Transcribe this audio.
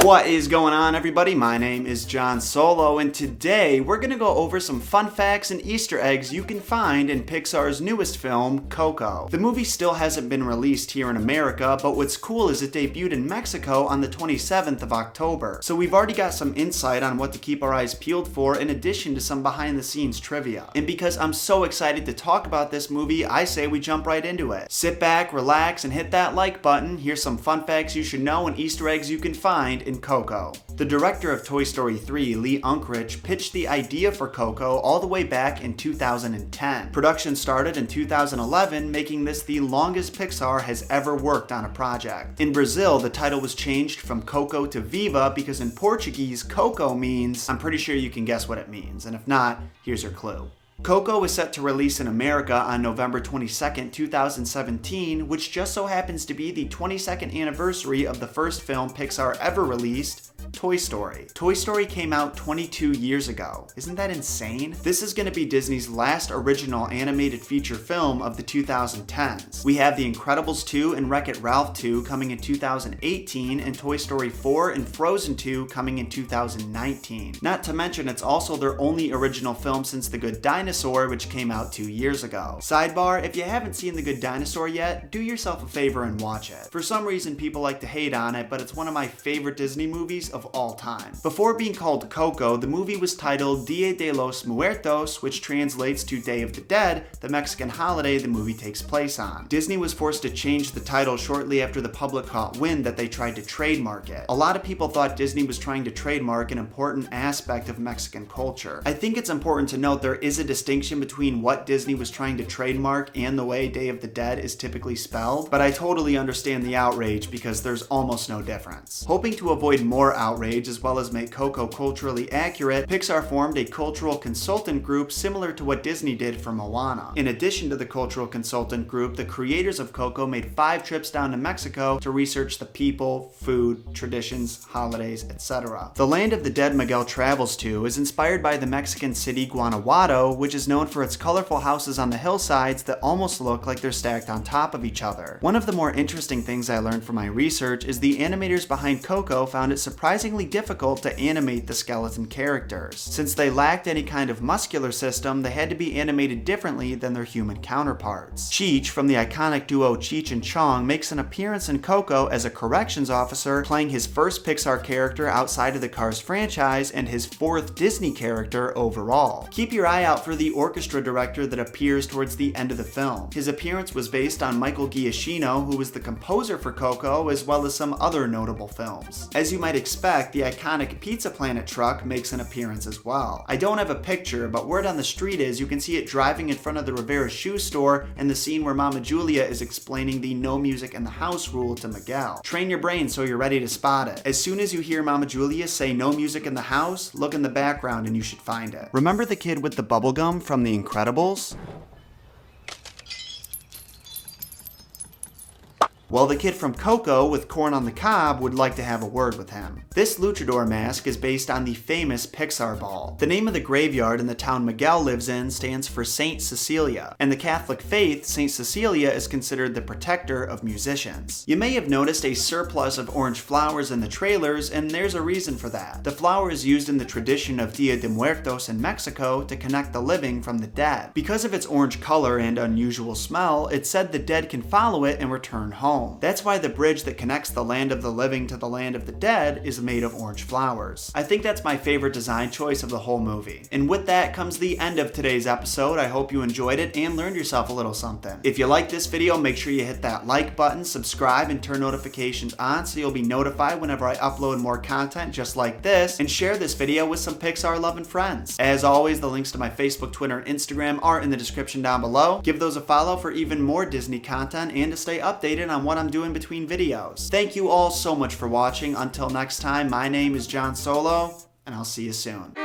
What is going on, everybody? My name is John Solo, and today we're going to go over some fun facts and Easter eggs you can find in Pixar's newest film, Coco. The movie still hasn't been released here in America, but what's cool is it debuted in Mexico on the 27th of October. So we've already got some insight on what to keep our eyes peeled for, in addition to some behind-the-scenes trivia. And because I'm so excited to talk about this movie, I say we jump right into it. Sit back, relax, and hit that like button. Here's some fun facts you should know and Easter eggs you can find in Coco. The director of Toy Story 3, Lee Unkrich, pitched the idea for Coco all the way back in 2010. Production started in 2011, making this the longest Pixar has ever worked on a project. In Brazil, the title was changed from Coco to Viva because in Portuguese, Coco means, I'm pretty sure you can guess what it means, and if not, here's your clue. Coco is set to release in America on November 22nd, 2017, which just so happens to be the 22nd anniversary of the first film Pixar ever released, Toy Story. Toy Story came out 22 years ago. Isn't that insane? This is going to be Disney's last original animated feature film of the 2010s. We have The Incredibles 2 and Wreck-It Ralph 2 coming in 2018, and Toy Story 4 and Frozen 2 coming in 2019. Not to mention, it's also their only original film since The Good Dinosaur, which came out 2 years ago. Sidebar, if you haven't seen The Good Dinosaur yet, do yourself a favor and watch it. For some reason, people like to hate on it, but it's one of my favorite Disney movies of all time. Before being called Coco, the movie was titled Dia de los Muertos, which translates to Day of the Dead, the Mexican holiday the movie takes place on. Disney was forced to change the title shortly after the public caught wind that they tried to trademark it. A lot of people thought Disney was trying to trademark an important aspect of Mexican culture. I think it's important to note there is a distinction between what Disney was trying to trademark and the way Day of the Dead is typically spelled, but I totally understand the outrage because there's almost no difference. Hoping to avoid more outrage as well as make Coco culturally accurate, Pixar formed a cultural consultant group similar to what Disney did for Moana. In addition to the cultural consultant group, the creators of Coco made 5 trips down to Mexico to research the people, food, traditions, holidays, etc. The land of the dead Miguel travels to is inspired by the Mexican city Guanajuato, which is known for its colorful houses on the hillsides that almost look like they're stacked on top of each other. One of the more interesting things I learned from my research is the animators behind Coco found it surprisingly difficult to animate the skeleton characters. Since they lacked any kind of muscular system, they had to be animated differently than their human counterparts. Cheech from the iconic duo Cheech and Chong makes an appearance in Coco as a corrections officer, playing his first Pixar character outside of the Cars franchise and his 4th Disney character overall. Keep your eye out for the orchestra director that appears towards the end of the film. His appearance was based on Michael Giacchino, who was the composer for Coco, as well as some other notable films. As you might expect, the iconic Pizza Planet truck makes an appearance as well. I don't have a picture, but word on the street is you can see it driving in front of the Rivera shoe store and the scene where Mama Julia is explaining the no music in the house rule to Miguel. Train your brain so you're ready to spot it. As soon as you hear Mama Julia say no music in the house, look in the background and you should find it. Remember the kid with the bubblegum from The Incredibles? Well, the kid from Coco with corn on the cob would like to have a word with him. This luchador mask is based on the famous Pixar ball. The name of the graveyard in the town Miguel lives in stands for Saint Cecilia. In the Catholic faith, Saint Cecilia is considered the protector of musicians. You may have noticed a surplus of orange flowers in the trailers, and there's a reason for that. The flower is used in the tradition of Dia de Muertos in Mexico to connect the living from the dead. Because of its orange color and unusual smell, it's said the dead can follow it and return home. That's why the bridge that connects the land of the living to the land of the dead is made of orange flowers. I think that's my favorite design choice of the whole movie. And with that comes the end of today's episode. I hope you enjoyed it and learned yourself a little something. If you like this video, make sure you hit that like button, subscribe, and turn notifications on so you'll be notified whenever I upload more content just like this, and share this video with some Pixar loving friends. As always, the links to my Facebook, Twitter, and Instagram are in the description down below. Give those a follow for even more Disney content and to stay updated on what I'm doing between videos. Thank you all so much for watching. Until next time, my name is John Solo, and I'll see you soon.